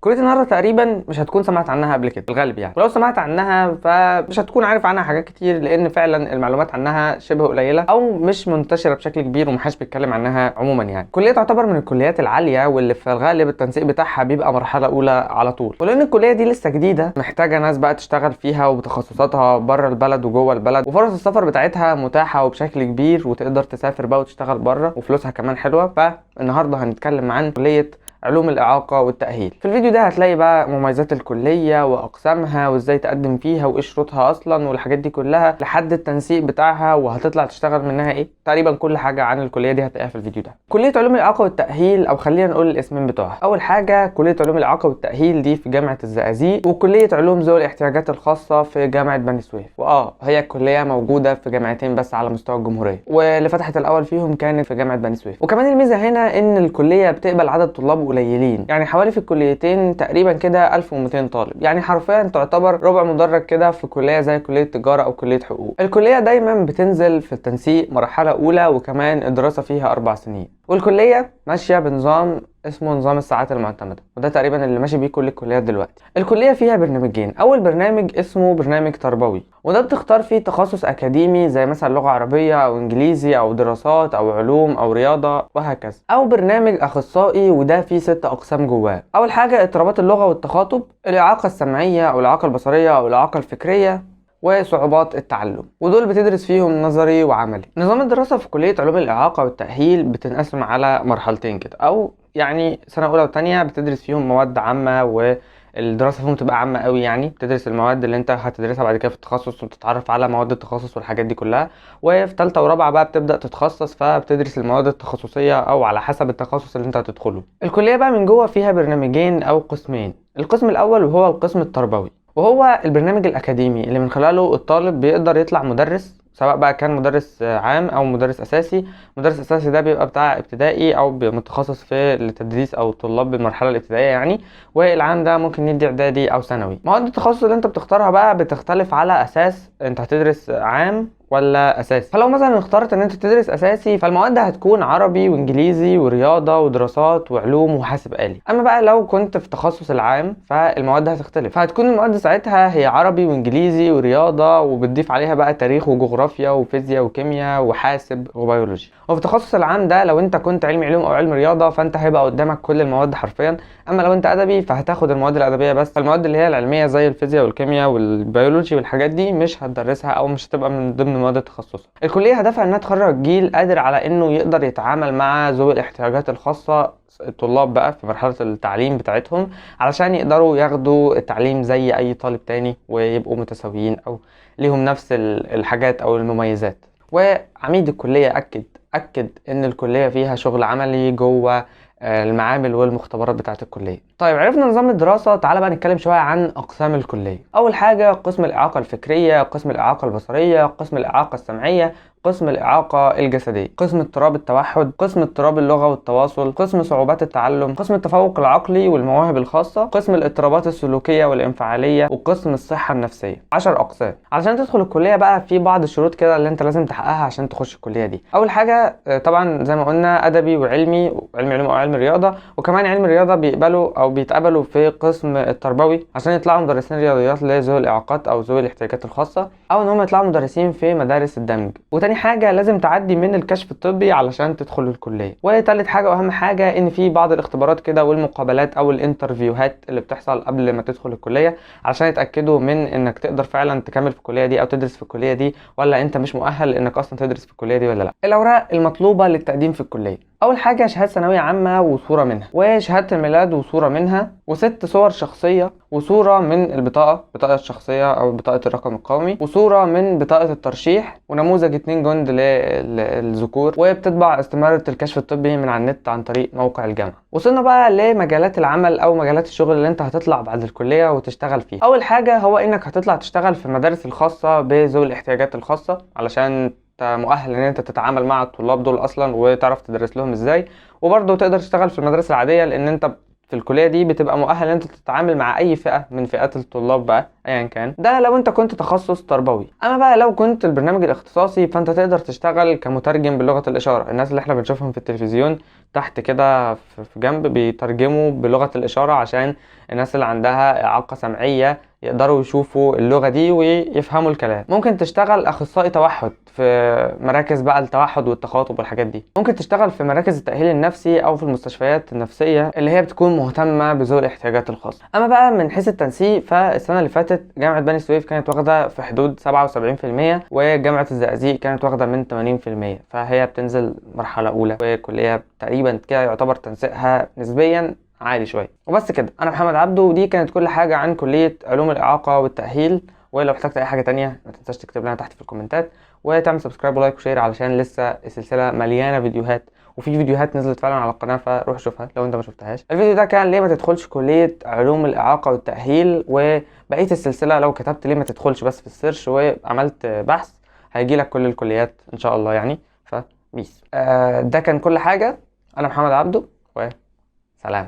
كلية النهارده تقريبا مش هتكون سمعت عنها قبل كده الغالب يعني، ولو سمعت عنها فمش هتكون عارف عنها حاجات كتير، لان فعلا المعلومات عنها شبه قليله او مش منتشره بشكل كبير ومحدش بيتكلم عنها عموما يعني. الكليه تعتبر من الكليات العاليه واللي في الغالب التنسيق بتاعها بيبقى مرحله اولى على طول، ولان الكليه دي لسه جديده محتاجه ناس بقى تشتغل فيها وبتخصصاتها بره البلد وجوه البلد، وفرص السفر بتاعتها متاحه وبشكل كبير وتقدر تسافر بقى وتشتغل بره وفلوسها كمان حلوه. فالنهارده هنتكلم عن كليه علوم الإعاقة والتأهيل. في الفيديو ده هتلاقي بقى مميزات الكلية وأقسامها وإزاي تقدم فيها وإيه شروطها أصلا والحاجات دي كلها لحد التنسيق بتاعها وهتطلع تشتغل منها إيه. تقريبا كل حاجة عن الكلية دي هتلاقيها في الفيديو ده. كلية علوم الإعاقة والتأهيل، أو خلينا نقول الاسمين بتوعها. أول حاجة كلية علوم الإعاقة والتأهيل دي في جامعة الزقازيق، وكلية علوم ذوي الاحتياجات الخاصة في جامعة بني سويف. هي الكلية موجودة في جامعتين بس على مستوى الجمهورية، واللي فتحت الأول فيهم كانت في جامعة بني سويف. وكمان الميزة هنا إن الكلية بتقبل عدد طلاب قليلين، يعني حوالي في الكليتين تقريبا كده 1200 طالب، يعني حرفيا تعتبر ربع مدرج كده في كليه زي كليه تجاره او كليه حقوق. الكليه دايما بتنزل في التنسيق مرحله اولى، وكمان الدراسه فيها 4 سنين، والكليه ماشيه بنظام اسمه نظام الساعات المعتمده، وده تقريبا اللي ماشي بيه كل الكليات دلوقتي. الكليه فيها برنامجين، اول برنامج اسمه برنامج تربوي، وده بتختار فيه تخصص اكاديمي زي مثلا لغه عربيه او انجليزي او دراسات او علوم او رياضه وهكذا، او برنامج اخصائي وده فيه 6 اقسام جواه. اول حاجه اضطرابات اللغه والتخاطب، الاعاقه السمعيه او الاعاقه البصريه او الاعاقه الفكريه، وصعوبات التعلم، ودول بتدرس فيهم نظري وعملي. نظام الدراسه في كليه علوم الاعاقه والتاهيل بتنقسم على مرحلتين كده، او يعني سنه اولى وثانيه بتدرس فيهم مواد عامه، والدراسه فيهم تبقى عامه قوي، يعني بتدرس المواد اللي انت هتدرسها بعد كده في التخصص وتتعرف على مواد التخصص والحاجات دي كلها. وفي ثالثه ورابعه بقى بتبدا تتخصص، فبتدرس المواد التخصصيه او على حسب التخصص اللي انت هتدخله. الكليه بقى من جوه فيها برنامجين او قسمين. القسم الاول وهو القسم التربوي، وهو البرنامج الأكاديمي اللي من خلاله الطالب بيقدر يطلع مدرس، سواء بقى كان مدرس عام أو مدرس أساسي. مدرس أساسي ده بيبقى بتاع ابتدائي أو متخصص في التدريس أو طلاب بالمرحلة الابتدائية يعني، والعام ده ممكن يدي إعدادي أو ثانوي. مواد التخصص اللي أنت بتختارها بقى بتختلف على أساس أنت هتدرس عام ولا اساسي. فلو مثلا اخترت ان انت تدرس اساسي، فالمواد هتكون عربي وانجليزي ورياضه ودراسات وعلوم وحاسب آلي. اما بقى لو كنت في تخصص العام فالمواد هتختلف، فهتكون المواد ساعتها هي عربي وانجليزي ورياضه، وبتضيف عليها بقى تاريخ وجغرافيا وفيزياء وكيمياء وحاسب وبيولوجي. وفي تخصص العام ده لو انت كنت علمي علوم او علم رياضه فانت هيبقى قدامك كل المواد حرفيا. اما لو انت ادبي فهتاخد المواد الادبيه بس، المواد اللي هي العلميه زي الفيزياء والكيمياء والبيولوجي والحاجات دي مش هتدرسها او مش هتبقى من ضمن مواد التخصص. الكليه هدفها انها تخرج جيل قادر على انه يقدر يتعامل مع ذوي الاحتياجات الخاصه، الطلاب بقى في مرحله التعليم بتاعتهم، علشان يقدروا ياخدوا التعليم زي اي طالب تاني ويبقوا متساويين او ليهم نفس الحاجات او المميزات. وعميد الكليه اكد ان الكليه فيها شغل عملي جوه المعامل والمختبرات بتاعه الكليه. طيب عرفنا نظام الدراسه، تعالى بقى نتكلم شويه عن اقسام الكليه. اول حاجه قسم الاعاقه الفكريه، قسم الاعاقه البصريه، قسم الاعاقه السمعيه، قسم الإعاقة الجسدية، قسم اضطراب التوحد، قسم اضطراب اللغة والتواصل، قسم صعوبات التعلم، قسم التفوق العقلي والمواهب الخاصة، قسم الاضطرابات السلوكية والانفعالية، وقسم الصحة النفسية. 10 أقسام. علشان تدخل الكلية بقى في بعض الشروط كده اللي انت لازم تحققها عشان تخش الكلية دي. أول حاجة طبعا زي ما قلنا أدبي وعلمي، علم علوم أو علم رياضة، وكمان علم رياضة بيتقبلوا في قسم التربوي عشان يطلعوا مدرسين رياضيات لذوي الإعاقات أو ذوي الاحتياجات الخاصة، أو إن هم يطلعوا مدرسين في مدارس الدمج. تاني حاجة لازم تعدي من الكشف الطبي علشان تدخل الكلية. وتالت حاجة واهم حاجة ان في بعض الاختبارات كده والمقابلات او الانترفيوهات اللي بتحصل قبل ما تدخل الكلية علشان يتأكدوا من انك تقدر فعلا تكمل في الكلية دي او تدرس في الكلية دي، ولا انت مش مؤهل انك اصلا تدرس في الكلية دي ولا لا. الاوراق المطلوبة للتقديم في الكلية، اول حاجه شهاده ثانويه عامه وصوره منها، وشهاده الميلاد وصوره منها، و6 صور شخصيه، وصوره من بطاقه الشخصيه او بطاقه الرقم القومي، وصوره من بطاقه الترشيح، ونموذج 2 جند للذكور، وبتطبع استماره الكشف الطبي من على النت عن طريق موقع الجامعه. وصلنا بقى لمجالات العمل او مجالات الشغل اللي انت هتطلع بعد الكليه وتشتغل فيها. اول حاجه هو انك هتطلع تشتغل في المدارس الخاصه بذوي الاحتياجات الخاصه علشان مؤهل ان انت تتعامل مع الطلاب دول اصلا وتعرف تدرس لهم ازاي، وبرضه تقدر تشتغل في المدارس العاديه لان انت في الكليه دي بتبقى مؤهل ان انت تتعامل مع اي فئه من فئات الطلاب بقى ايا كان، ده لو انت كنت تخصص تربوي. اما بقى لو كنت البرنامج الاختصاصي فانت تقدر تشتغل كمترجم بلغه الاشاره. الناس اللي احنا بنشوفهم في التلفزيون تحت كده في جنب بيترجموا بلغه الاشاره عشان الناس اللي عندها اعاقه سمعيه يقدروا يشوفوا اللغة دي ويفهموا الكلام. ممكن تشتغل أخصائي توحد في مراكز بقى التوحد والتخاطب والحاجات دي. ممكن تشتغل في مراكز التأهيل النفسي أو في المستشفيات النفسية اللي هي بتكون مهتمة بذوي الاحتياجات الخاصة. أما بقى من حيث التنسيق فالسنة اللي فاتت جامعة بني سويف كانت واخدة في حدود 77%، وجامعة الزقازيق كانت واخدة من 80%، فهي بتنزل مرحلة أولى، وكلية تقريبا كده يعتبر تنسيقها نسبيا عالي شويه. وبس كده، انا محمد عبده، ودي كانت كل حاجه عن كليه علوم الاعاقه والتاهيل. ولو احتجت اي حاجه تانية ما تنساش تكتب لنا تحت في الكومنتات، وتعمل سبسكرايب ولايك وشير علشان لسه السلسله مليانه فيديوهات، وفي فيديوهات نزلت فعلا على القناه فروح شوفها لو انت ما شفتهاش. الفيديو ده كان ليه ما تدخلش كليه علوم الاعاقه والتاهيل، وبقيه السلسله لو كتبت ليه ما تدخلش بس في السيرش وعملت بحث هيجيلك كل الكليات ان شاء الله يعني. فبيس. ده كان كل حاجه. انا محمد عبده، وسلام.